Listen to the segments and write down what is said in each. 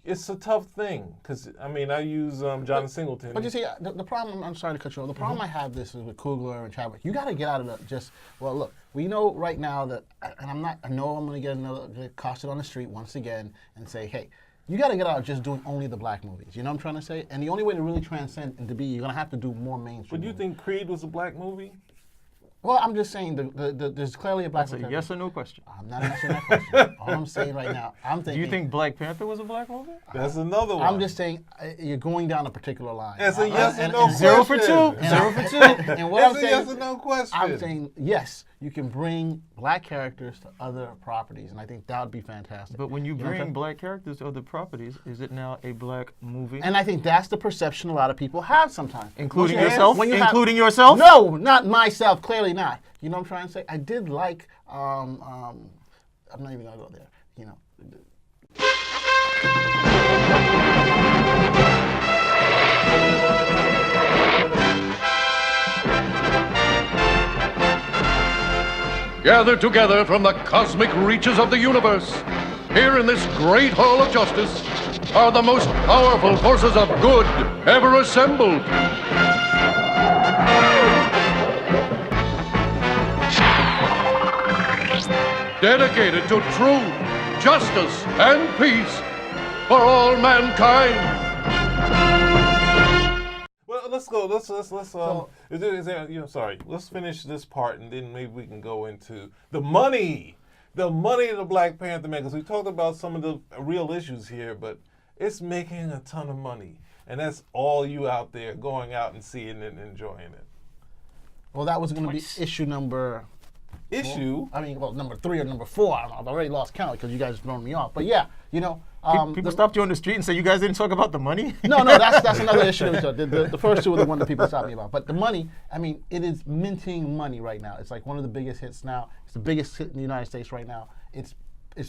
It's a tough thing because I mean I use John Singleton. But you see, the problem, I'm sorry to cut you off, the problem I have this is with Coogler and Chadwick. You got to get out of well, look, we know right now that, and I know I'm going to get accosted on the street once again and say, hey, you got to get out of just doing only the black movies. You know what I'm trying to say? And the only way to really transcend and to be, you're going to have to do more mainstream. But do you think Creed was a black movie? Well, I'm just saying there's clearly a Black Panther. That's a yes or no question. I'm not answering that question. All I'm saying right now, I'm thinking. Do you think Black Panther was a black movie? That's another one. I'm just saying you're going down a particular line. It's a yes or no question. 0 for 2. 0 for 2. And what It's I'm a saying, yes or no question. I'm saying yes, you can bring black characters to other properties, and I think that would be fantastic. But when you know what I'm bring saying? black characters to other properties, is it now a black movie? And I think that's the perception a lot of people have sometimes. Including When you yourself? when you Including yourself? No, not myself. Clearly not. You know what I'm trying to say? I did like. I'm not even gonna go there. You know. Gathered together from the cosmic reaches of the universe, here in this great hall of justice, are the most powerful forces of good ever assembled. Dedicated to truth, justice, and peace for all mankind. Well, let's go. Let's finish this part, and then maybe we can go into the money of the Black Panther man. Because we talked about some of the real issues here, but it's making a ton of money, and that's all you out there going out and seeing it and enjoying it. Well, that was going to be issue number. Number 3 or number 4. I don't know. I've already lost count because you guys have thrown me off. But yeah, you know. People stopped you on the street and said, you guys didn't talk about the money? No, that's another issue. The first two are the one that people stopped me about. But the money, I mean, it is minting money right now. It's like one of the biggest hits now. It's the biggest hit in the United States right now. It's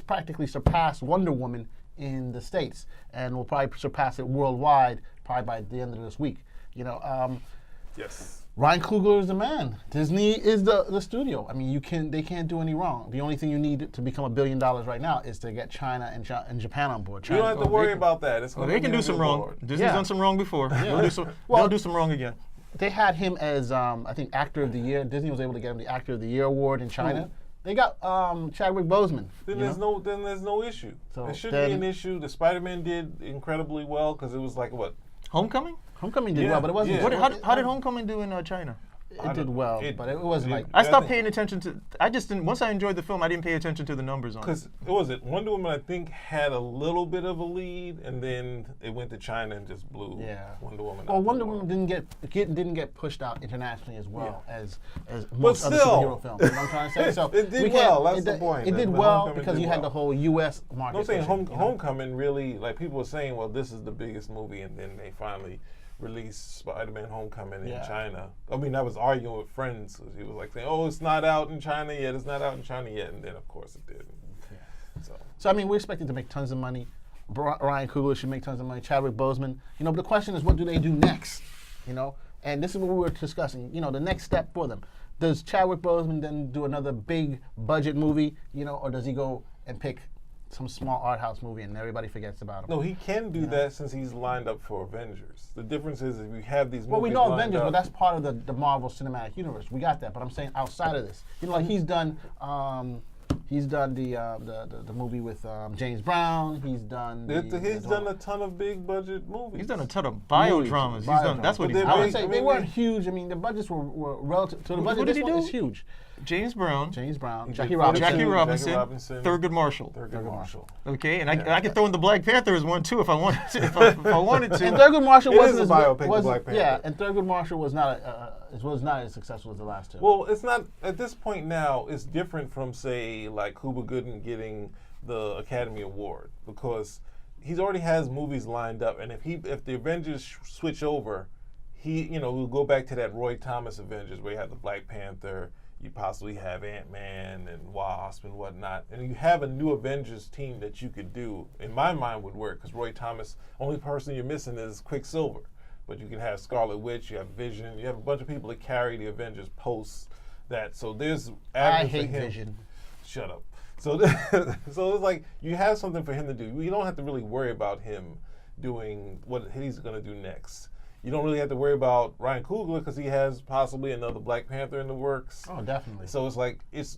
practically surpassed Wonder Woman in the States, and will probably surpass it worldwide probably by the end of this week. You know. Yes. Ryan Coogler is the man. Disney is the studio. I mean, they can't do any wrong. The only thing you need to become $1 billion right now is to get China and Japan on board. You don't have to worry about that. They can do some wrong. Disney's done some wrong before. They'll do some wrong again. They had him as I think Actor of the Year. Disney was able to get him the Actor of the Year award in China. Ooh. They got Chadwick Boseman. Then there's no issue. So there shouldn't be an issue. The Spider-Man did incredibly well because it was like what? Homecoming? Homecoming did well, but it wasn't. Yeah. How did Homecoming do in China? It did well, but it wasn't like. I stopped paying attention to. I just didn't. Once I enjoyed the film, I didn't pay attention to the numbers on it. Because Wonder Woman, I think, had a little bit of a lead, and then it went to China and just blew Wonder Woman. Well, Wonder Woman didn't get pushed out internationally as well as most other superhero films. You know what I'm trying to say? So it did well. That's the point. It did well because you had the whole U.S. market. I'm saying Homecoming really, like people were saying, well, this is the biggest movie, and then they finally released Spider-Man Homecoming in China. I mean, I was arguing with friends. He was like saying, oh, it's not out in China yet. It's not out in China yet. And then, of course, it did. Yeah. So I mean, we're expected to make tons of money. Ryan Coogler should make tons of money. Chadwick Boseman. You know, but the question is, what do they do next? You know? And this is what we were discussing. You know, the next step for them. Does Chadwick Boseman then do another big budget movie, you know, or does he go and pick some small art house movie and everybody forgets about him? No, he can do that since he's lined up for Avengers. The difference is if you have these movies. Well, we know Avengers, but that's part of the Marvel Cinematic Universe. We got that, but I'm saying outside of this, you know, like he's done the movie with James Brown. He's done. He's done a ton of big budget movies. He's done a ton of biodramas. That's what he's done. I would say they weren't huge. I mean, the budgets were relative to the budget. What did he do? It's huge. James Brown, Jackie Robinson, Thurgood Marshall. Thurgood Marshall. Okay, and I could throw in the Black Panther as one too if I wanted to. If I wanted to. And Thurgood Marshall wasn't a biopic of Black Panther. Yeah, and Thurgood Marshall was not as successful as the last two. Well, it's not at this point now. It's different from say like Cuba Gooding getting the Academy Award because he already has movies lined up, and if the Avengers switch over, we'll go back to that Roy Thomas Avengers where you have the Black Panther. You possibly have Ant-Man and Wasp and whatnot. And you have a new Avengers team that you could do, in my mind, would work. Because Roy Thomas, only person you're missing is Quicksilver. But you can have Scarlet Witch, you have Vision, you have a bunch of people that carry the Avengers post that. So there's I hate Vision. Shut up. So, so it's like you have something for him to do. You don't have to really worry about him doing what he's going to do next. You don't really have to worry about Ryan Coogler because he has possibly another Black Panther in the works. Oh, definitely. So it's like it's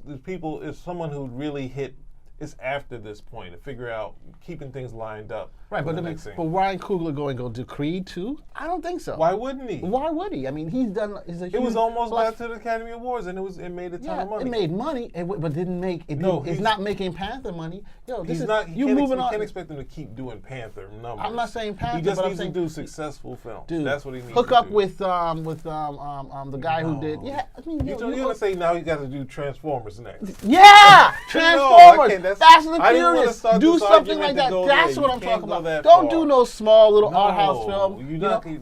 someone who really hit. It's after this point to figure out keeping things lined up. Right, but Ryan Coogler going to go do Creed 2? I don't think so. Why wouldn't he? Why would he? I mean, he's done. It was almost got to the Academy Awards, and it made a ton of money. It made money, but didn't make. It's not making Panther money. Yo, he's not. You can't expect him to keep doing Panther numbers. I'm not saying Panther. He just but needs to do successful films. Dude, that's what he needs. Hook to up do. with the guy who did. Yeah, I mean, you're gonna say now he got to do Transformers next. Yeah, Transformers. Fast and the Furious. Do something like that. That's what I'm talking about. Don't do no small little art house film.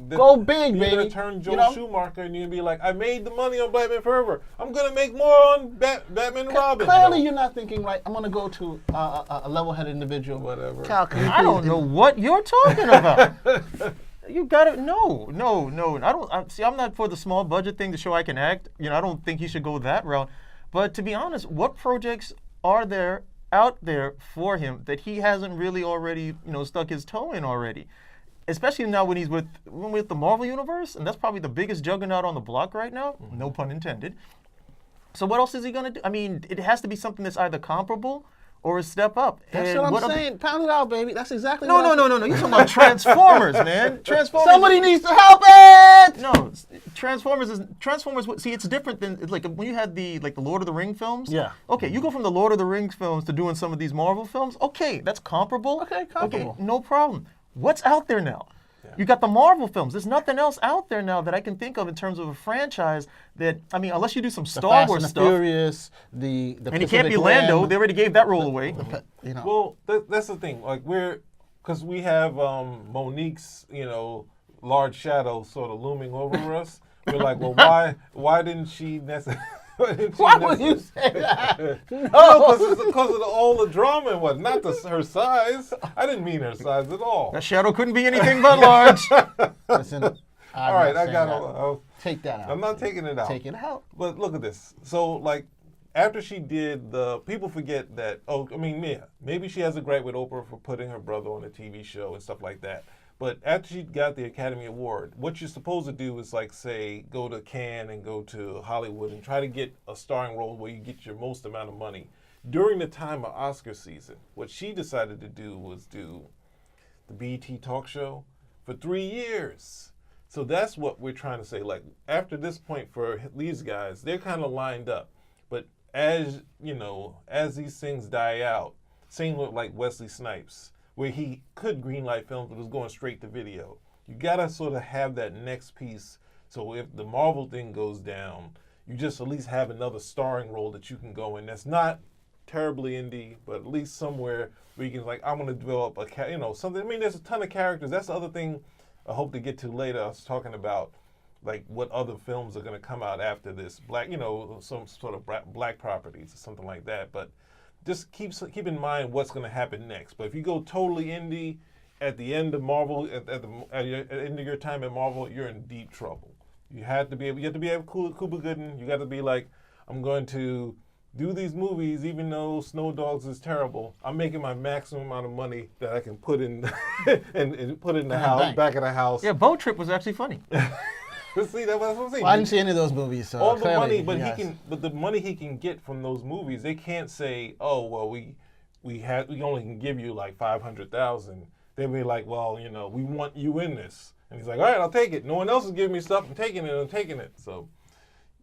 Go big, baby. You're gonna turn Joel Schumacher and you're gonna be like, I made the money on Batman Forever. I'm gonna make more on Batman and Robin. Clearly, you're not thinking right. I'm gonna go to a level-headed individual. Whatever. Cal, I don't know what you're talking about. You got it. No. I don't see. I'm not for the small budget thing to show I can act. I don't think he should go that route. But to be honest, what projects are there out there for him that he hasn't really already, stuck his toe in already? Especially now when he's with the Marvel Universe, and that's probably the biggest juggernaut on the block right now. No pun intended. So what else is he gonna do? I mean, it has to be something that's either comparable or a step up. That's what I'm saying. Pound it out, baby. That's exactly No. You're talking about Transformers, man. Transformers. Somebody needs to help it. No, Transformers. See, it's different than like when you had the Lord of the Rings films. Yeah. Okay, you go from the Lord of the Rings films to doing some of these Marvel films. Okay, that's comparable. Okay, comparable. Okay, no problem. What's out there now? Yeah. You got the Marvel films. There's nothing else out there now that I can think of in terms of a franchise that, I mean, unless you do some Star Wars stuff. The Furious, the and it can't be Lando. They already gave that role away. Well, that's the thing. Like because we have Monique's, large shadow sort of looming over us. We're like, well, why didn't she necessarily? Why would you say that? No, because of all the drama and what, not her size. I didn't mean her size at all. That shadow couldn't be anything but large. Listen, all right, I got take that out. I'm not taking it out. Take it out. But look at this. So, after she did people forget that, maybe she has a gripe with Oprah for putting her brother on a TV show and stuff like that. But after she got the Academy Award, what you're supposed to do is say, go to Cannes and go to Hollywood and try to get a starring role where you get your most amount of money. During the time of Oscar season, what she decided to do was do the BET talk show for 3 years. So that's what we're trying to say. After this point for these guys, they're kind of lined up. But as these things die out, same with Wesley Snipes, where he could greenlight films but was going straight to video. You gotta sort of have that next piece. So if the Marvel thing goes down, you just at least have another starring role that you can go in. That's not terribly indie, but at least somewhere where you can I'm gonna develop something. I mean, there's a ton of characters. That's the other thing I hope to get to later. I was talking about what other films are gonna come out after this. Some sort of black properties or something like that. But just keep in mind what's going to happen next. But if you go totally indie at the end of Marvel, at the end of your time at Marvel, you're in deep trouble. You have to be able Cuba Gooding. You got to be I'm going to do these movies even though Snow Dogs is terrible. I'm making my maximum amount of money that I can put in and put in the house, back of the house. Yeah, Boat Trip was actually funny. See, that's what I'm saying. Well, I didn't see any of those movies. So all the money, but the money he can get from those movies, they can't say, "Oh, well, we only can give you $500,000." They'll be like, "Well, we want you in this," and he's like, "All right, I'll take it. No one else is giving me stuff. I'm taking it." So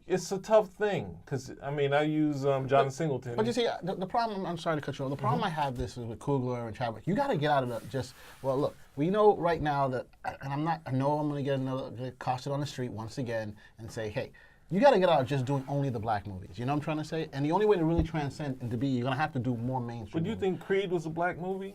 it's a tough thing because I use John Singleton. But you see, the problem. I'm sorry to cut you off. The problem I have is with Coogler and Chadwick. You got to get out of look. We know right now that, and I know I'm going to get accosted on the street once again and say, hey, you got to get out of just doing only the black movies. You know what I'm trying to say? And the only way to really transcend and to be, you're going to have to do more mainstream. But you think Creed was a black movie?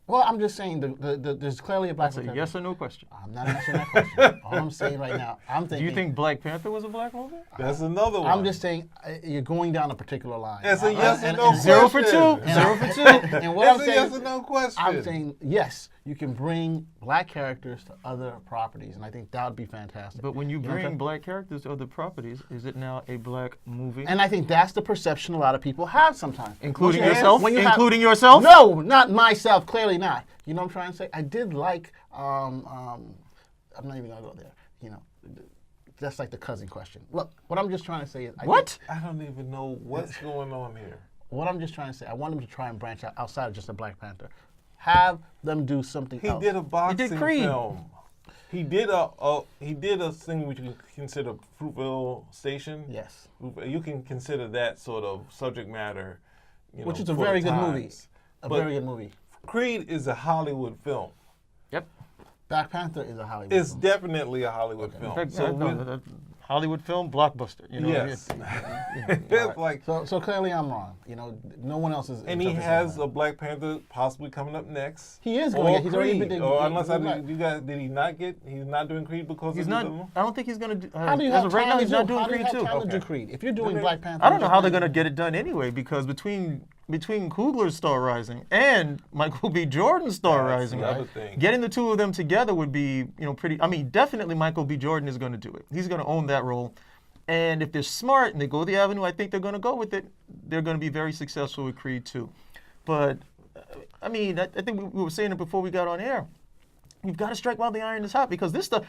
Well, I'm just saying there's clearly a Black That's a Panther. yes or no question. I'm not answering that question. All I'm saying right now, I'm thinking. Do you think Black Panther was a black movie? That's another one. I'm just saying you're going down a particular line. It's a yes or no question. 0 for 2. 0 for 2. And what It's I'm a saying, yes or no question. I'm saying yes, you can bring black characters to other properties, and I think that would be fantastic. But when you know what I'm bring saying? black characters to other properties, is it now a black movie? And I think that's the perception a lot of people have sometimes. Including Once you have- yourself? when you have- Including yourself? No, not myself. Clearly not. You know what I'm trying to say? I did like. I'm not even gonna go there. You know, that's like the cousin question. Look, what I'm just trying to say is. What? I don't even know what's going on here. What I'm just trying to say, I want them to try and branch out outside of just a Black Panther. Have them do something He else. did a boxing Creed. film. He did a thing which you can consider Fruitvale Station. Yes. You can consider that sort of subject matter. You Which know, is a for the very good movie. times. A But very good movie. Creed is a Hollywood film. Yep. Black Panther is a Hollywood It's film. definitely a Hollywood film. In fact, So no, we- the Hollywood film blockbuster. You know, yes, it's like, So clearly I'm wrong. You know, no one else is. and he interpreting has that. a Black Panther possibly coming up next. He is going to Or get. He's already Creed, been. or unless he- you guys did he not get? He's not doing Creed because he's of not. the film? I don't think he's gonna do. How do you as have of right time now, to he's do? not doing How do you Creed have too. time to do Okay. Creed? If you're doing Okay. Black Panther, I don't know how they're just- gonna get it done anyway, because between Coogler's Star Rising and Michael B. Jordan's Star That's Rising, the other thing. getting the two of them together would be, pretty. I mean, definitely Michael B. Jordan is going to do it. He's going to own that role. And if they're smart and they go the avenue I think they're going to go with it, they're going to be very successful with Creed 2. But, I mean, I think we were saying it before we got on air. You've got to strike while the iron is hot, because this stuff,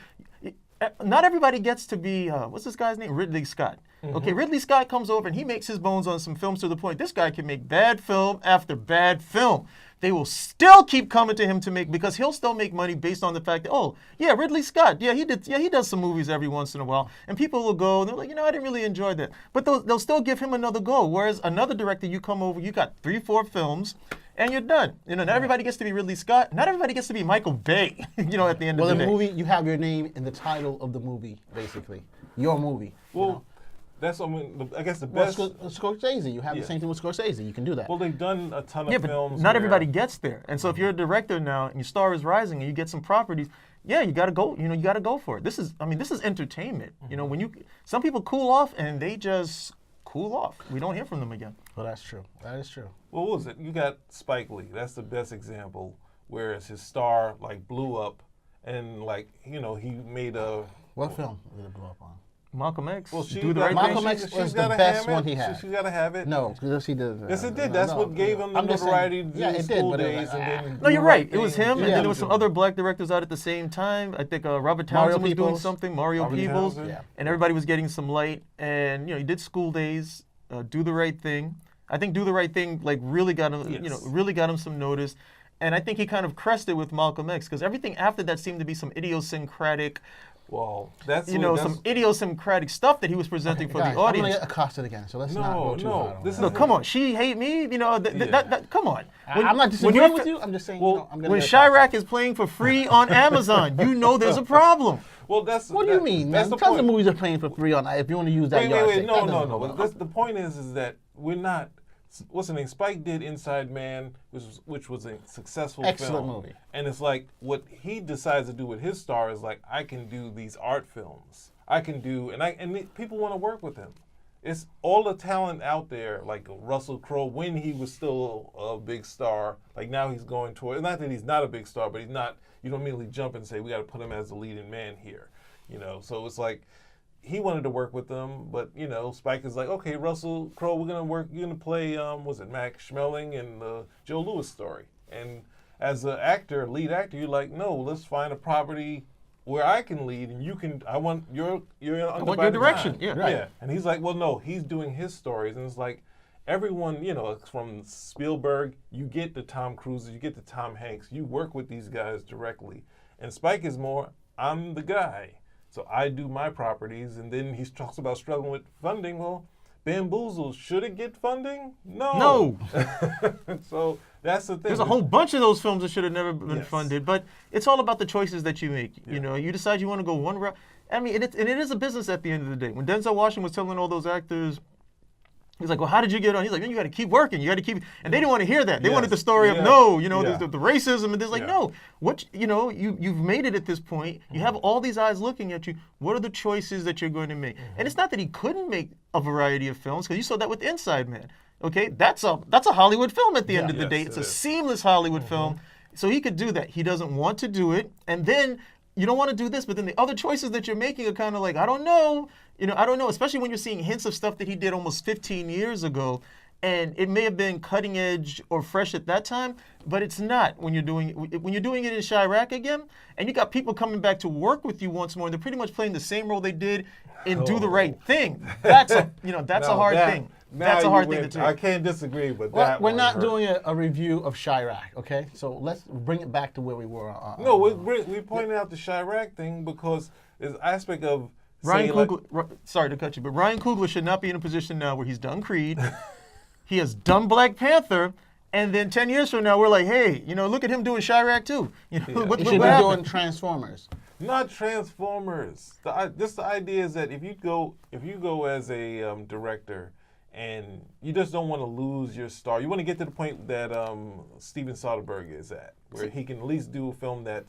not everybody gets to be, what's this guy's name? Ridley Scott. Okay, Ridley Scott comes over and he makes his bones on some films to the point this guy can make bad film after bad film. They will still keep coming to him to make, because he'll still make money based on the fact that, oh, yeah, Ridley Scott, he does some movies every once in a while. And people will go, and they're like, I didn't really enjoy that. But they'll still give him another go. Whereas another director, you come over, you got 3-4 films, and you're done. Not everybody gets to be Ridley Scott. Not everybody gets to be Michael Bay, at the end of the in day. the movie, you have your name in the title of the movie, basically. Your movie. Well, that's I guess the Well, best. Scorsese, you have Yeah. the same thing with Scorsese. You can do that. Well, they've done a ton of Yeah, but films. not where- everybody gets there. And so if you're a director now and your star is rising and you get some properties, yeah, you got to go. You got to go for it. This is entertainment. When some people cool off and they just cool off. We don't hear from them again. Well, that's true. That is true. Well, what was it? You got Spike Lee. That's the best example. Whereas his star blew up, and he made a. What film did it blow up on? Malcolm X. Well, she do the got- right Malcolm thing. X she's was the gotta best have one it. he had. She's got to have it. No, because he did. Yes, it did. That's what gave him the I'm just saying- notoriety to do yeah, it did, School but it was Days. like, And then No, you're Do right. Right It was Thing. him, and Yeah. then there was some other black directors out at the same time. I think Robert Townsend was doing Peoples. something, Mario Robert Peebles, Townsend. Yeah. and everybody was getting some light. And he did School Days, Do the Right Thing. I think Do the Right Thing really got him, Yes. really got him some notice. And I think he kind of crested with Malcolm X, because everything after that seemed to be some idiosyncratic, Well, that's some idiosyncratic stuff that he was presenting for Guys, the I'm audience. going to get accosted again, so let's not go too no, hard on this that. No, come on. She hate me. Come on. I'm not disagreeing you're with fa- you. I'm just saying, Well, I'm going to When get accosted. Chirac is playing for free on Amazon, there's a problem. Well, that's What do you mean, That's man? the Tons of point. movies are playing for free on if you want to use that Wait, yardstick. no. That doesn't But work. the point is that we're not. What's the name? Spike did Inside Man, which was a successful Excellent film. movie. And it's like what he decides to do with his star is I can do these art films. I can do, and people want to work with him. It's all the talent out there, like Russell Crowe when he was still a big star. Now he's going toward. Not that he's not a big star, but he's not. You don't immediately jump and say we got to put him as the leading man here. So it's he wanted to work with them, but Spike is okay, Russell Crowe, we're gonna work. You're gonna play, was it Max Schmeling in the Joe Louis story? And as an actor, lead actor, you're no, let's find a property where I can lead, and you can. I want your direction. Yeah. Right. Yeah. And he's well, no, he's doing his stories, and it's everyone, from Spielberg, you get the Tom Cruises, you get the Tom Hanks, you work with these guys directly, and Spike is more, I'm the guy. So I do my properties, and then he talks about struggling with funding. Well, Bamboozle, should it get funding? No. So that's the thing. There's a whole bunch of those films that should have never been Yes. funded, but it's all about the choices that you make. You decide you want to go one route. I mean, it is a business at the end of the day. When Denzel Washington was telling all those actors, He's like, well, how did you get on? He's like, man, you got to keep working. You got to keep. And they didn't want to hear that. They Yes. wanted the story of Yeah. no, Yeah. the racism. And they're like, Yeah. no, what you've made it at this point. You have all these eyes looking at you. What are the choices that you're going to make? And it's not that he couldn't make a variety of films, because you saw that with Inside Man. Okay, that's a Hollywood film at the end of the Yes, day. it It's a is. seamless Hollywood film. So he could do that. He doesn't want to do it, and then you don't want to do this, but then the other choices that you're making are kind of like, I don't know, I don't know, especially when you're seeing hints of stuff that he did almost 15 years ago, and it may have been cutting edge or fresh at that time, but it's not when you're doing it in Chirac again, and you got people coming back to work with you once more, and they're pretty much playing the same role they did in Do the Right Thing. That's a Now hard that- thing. now That's a you hard thing to went- take. I can't disagree, but Well, that we're one not hurt. doing a review of Chirac, okay? So let's bring it back to where we were. No, we pointed out the Chirac thing because there's an aspect of Ryan saying, like, Coogler, sorry to cut you, but Ryan Coogler should not be in a position now where he's done Creed, he has done Black Panther, and then 10 years from now we're like, hey, look at him doing Chirac too. What He what should be happened? doing Transformers. not Transformers. The idea is that if you go as a director and you just don't want to lose your star, you want to get to the point that Steven Soderbergh is at, where he can at least do a film that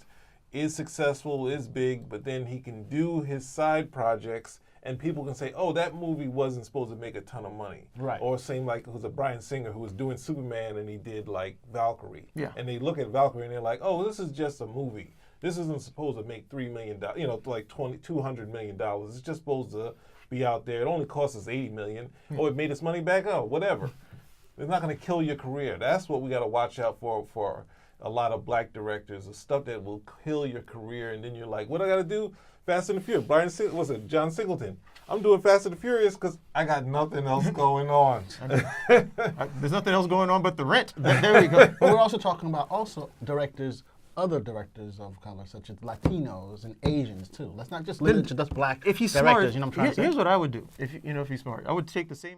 is successful, is big, but then he can do his side projects and people can say, oh, that movie wasn't supposed to make a ton of money. Right. Or same like it was a Bryan Singer who was doing Superman and he did like Valkyrie. Yeah. And they look at Valkyrie and they're like, oh, this is just a movie. This isn't supposed to make $3 million, like $200 million. It's just supposed to be out there. It only cost us $80 million. Oh, it made us money back? Oh, whatever. It's not going to kill your career. That's what we got to watch out for a lot of black directors, the stuff that will kill your career. And then you're like, what I got to do? Fast and the Furious. John Singleton. I'm doing Fast and the Furious because I got nothing else going on. There's nothing else going on but the rent. There we go. But we're also talking about other directors of color, such as Latinos and Asians too. Let's not just limit it to just black If he's directors. smart, You know what I'm trying to say? here's what I would do. If he's smart, I would take the same.